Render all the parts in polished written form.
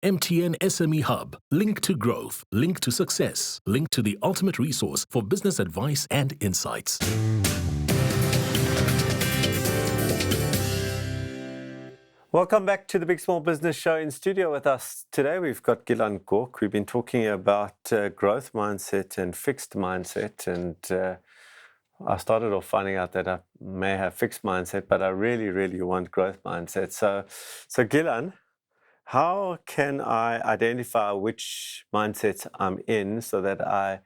MTN SME Hub. Link to growth. Link to success. Link to the ultimate resource for business advice and insights. Welcome back to the Big Small Business Show. In studio with us today, we've got Gilan Gork. We've been talking about growth mindset and fixed mindset. And I started off finding out that I may have fixed mindset, but I really, really want growth mindset. So Gilan, how can I identify which mindsets I'm in so that I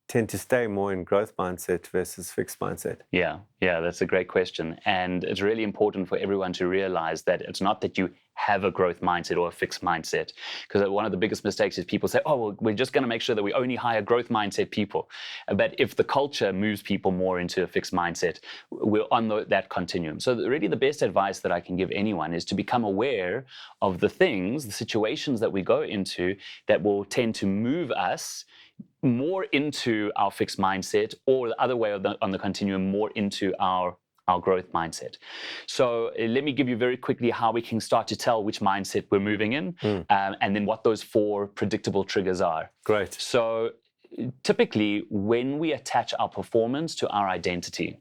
tend to stay more in growth mindset versus fixed mindset? Yeah, that's a great question. And it's really important for everyone to realize that it's not that you have a growth mindset or a fixed mindset. Because one of the biggest mistakes is people say, oh, well, we're just going to make sure that we only hire growth mindset people. But if the culture moves people more into a fixed mindset, we're on that continuum. So really the best advice that I can give anyone is to become aware of the things, the situations that we go into that will tend to move us more into our fixed mindset, or the other way on the continuum, more into our growth mindset. So let me give you very quickly how we can start to tell which mindset we're moving in, and then what those 4 predictable triggers are. Great. So typically, when we attach our performance to our identity,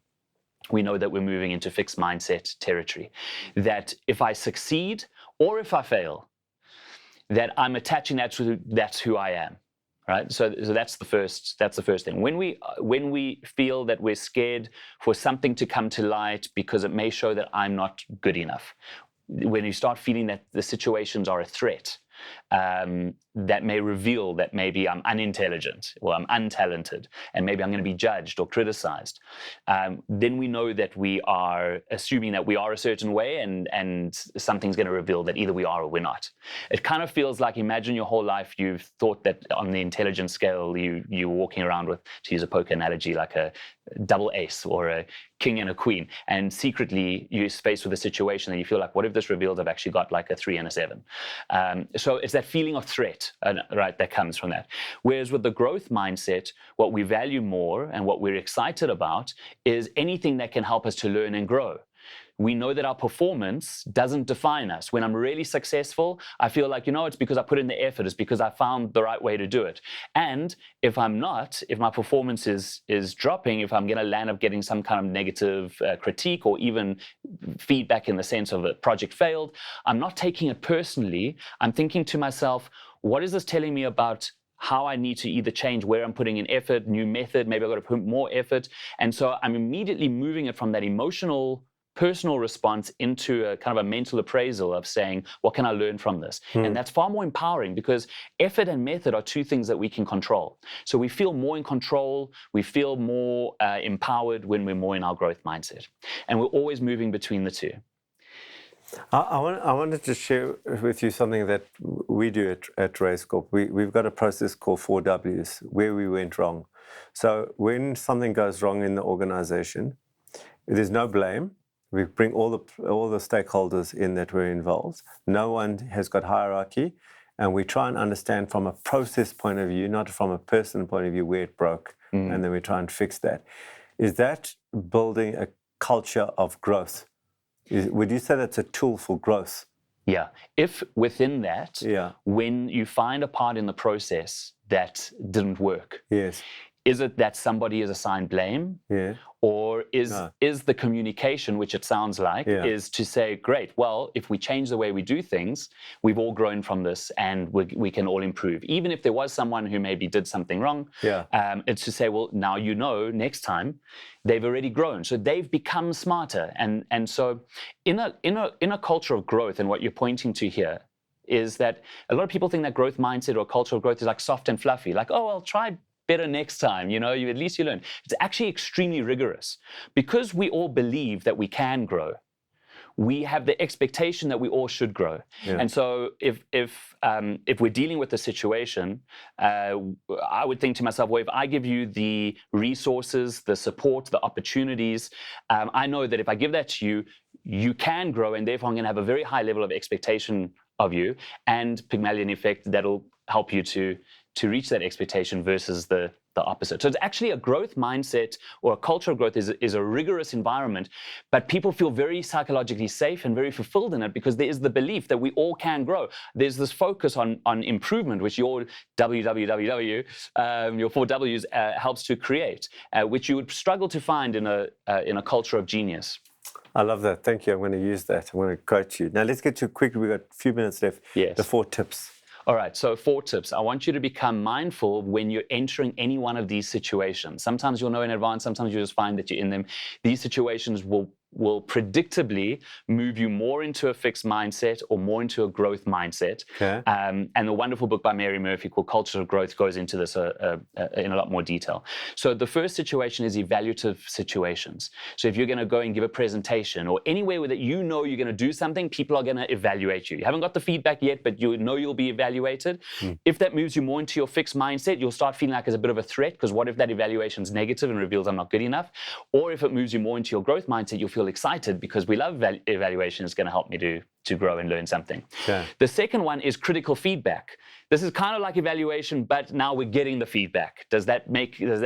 we know that we're moving into fixed mindset territory. That if I succeed or if I fail, that I'm attaching that to that's who I am. Right, so that's the first thing. When we feel that we're scared for something to come to light because it may show that I'm not good enough, when you start feeling that the situations are a threat, that may reveal that maybe I'm unintelligent or I'm untalented, and maybe I'm going to be judged or criticized, then we know that we are assuming that we are a certain way, and something's going to reveal that either we are or we're not. It kind of feels like, imagine your whole life you've thought that on the intelligence scale you're walking around with, to use a poker analogy, like a double ace or a king and a queen, and secretly you're faced with a situation and you feel like, what if this reveals I've actually got like a 3 and a 7? So it's that feeling of threat, right, that comes from that. Whereas with the growth mindset, what we value more and what we're excited about is anything that can help us to learn and grow. We know that our performance doesn't define us. When I'm really successful, I feel like, it's because I put in the effort, it's because I found the right way to do it. And if I'm not, if my performance is dropping, if I'm going to land up getting some kind of negative critique or even feedback in the sense of a project failed, I'm not taking it personally. I'm thinking to myself, what is this telling me about how I need to either change where I'm putting in effort, new method, maybe I've got to put more effort. And so I'm immediately moving it from that emotional personal response into a kind of a mental appraisal of saying, what can I learn from this? And that's far more empowering, because effort and method are 2 things that we can control. So we feel more in control, we feel more empowered when we're more in our growth mindset. And we're always moving between the 2. I wanted to share with you something that we do at Raiz Corp. We've got a process called 4 Ws, where we went wrong. So when something goes wrong in the organization, there's no blame. We bring all the stakeholders in that were involved. No one has got hierarchy, and we try and understand from a process point of view, not from a person point of view, where it broke, and then we try and fix that. Is that building a culture of growth? Would you say that's a tool for growth? Yeah. If within that, when you find a part in the process that didn't work, yes. Is it that somebody is assigned blame? Yeah. Or is the communication, which it sounds like, is to say, great, well, if we change the way we do things, we've all grown from this and we can all improve. Even if there was someone who maybe did something wrong, it's to say, well, now next time, they've already grown. So they've become smarter. And so in a culture of growth, and what you're pointing to here, is that a lot of people think that growth mindset or culture of growth is like soft and fluffy, like, oh, I'll try better next time, you at least you learn. It's actually extremely rigorous, because we all believe that we can grow. We have the expectation that we all should grow. And so if we're dealing with a situation, I would think to myself, well, if I give you the resources, the support, the opportunities, I know that if I give that to you, you can grow, and therefore I'm going to have a very high level of expectation of you, and Pygmalion effect, that'll help you to to reach that expectation versus the opposite. So it's actually a growth mindset, or a culture of growth is a rigorous environment, but people feel very psychologically safe and very fulfilled in it because there is the belief that we all can grow. There's this focus on improvement, which your WWW, your 4Ws helps to create, which you would struggle to find in a culture of genius. I love that. Thank you. I'm going to use that. I'm going to quote you. Now, let's get to quickly. We've got a few minutes left. Yes. The 4 tips. All right, so 4 tips. I want you to become mindful when you're entering any one of these situations. Sometimes you'll know in advance, sometimes you just find that you're in them. These situations will predictably move you more into a fixed mindset or more into a growth mindset. Okay. And the wonderful book by Mary Murphy called Culture of Growth goes into this in a lot more detail. So the first situation is evaluative situations. So if you're going to go and give a presentation or anywhere that you know you're going to do something, people are going to evaluate you. You haven't got the feedback yet, but you know you'll be evaluated. If that moves you more into your fixed mindset, you'll start feeling like it's a bit of a threat, because what if that evaluation is negative and reveals I'm not good enough? Or if it moves you more into your growth mindset, you'll feel excited because we love evaluation. It's going to help me to grow and learn something. Yeah. The second one is critical feedback. This is kind of like evaluation, but now we're getting the feedback. Does that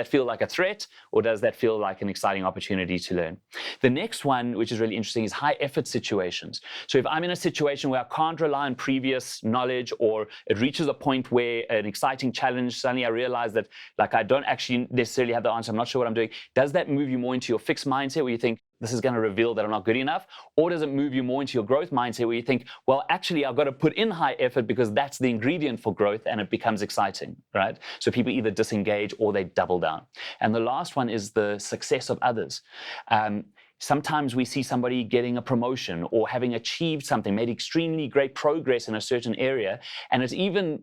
feel like a threat, or does that feel like an exciting opportunity to learn? The next one, which is really interesting, is high effort situations. So if I'm in a situation where I can't rely on previous knowledge, or it reaches a point where an exciting challenge, suddenly I realize that I don't actually necessarily have the answer, I'm not sure what I'm doing. Does that move you more into your fixed mindset where you think, this is going to reveal that I'm not good enough? Or does it move you more into your growth mindset where you think, well, actually, I've got to put in high effort because that's the ingredient for growth, and it becomes exciting, right? So people either disengage or they double down. And the last one is the success of others. Sometimes we see somebody getting a promotion or having achieved something, made extremely great progress in a certain area, and it's even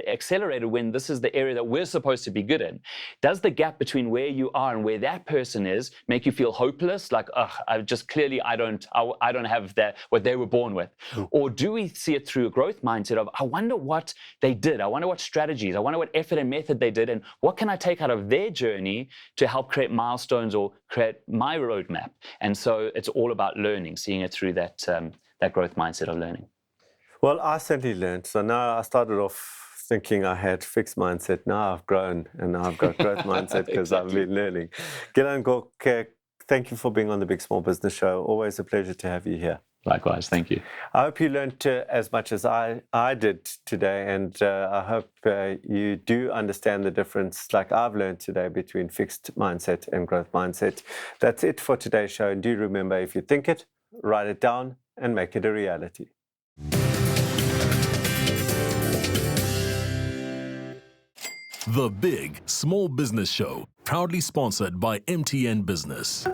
accelerated when this is the area that we're supposed to be good in. Does the gap between where you are and where that person is make you feel hopeless? Like, I don't have that, what they were born with. Or do we see it through a growth mindset of, I wonder what they did, I wonder what strategies, I wonder what effort and method they did, and what can I take out of their journey to help create milestones or create my roadmap? And so it's all about learning, seeing it through that growth mindset of learning. Well, I certainly learned. So now I started off thinking I had fixed mindset. Now I've grown, and now I've got growth mindset because Exactly. I've been learning. Gilan Gork, thank you for being on the Big Small Business Show. Always a pleasure to have you here. Likewise, thank you. I hope you learned as much as I did today, and I hope you do understand the difference, like I've learned today, between fixed mindset and growth mindset. That's it for today's show, and do remember, if you think it, write it down and make it a reality. The Big Small Business Show, proudly sponsored by MTN Business.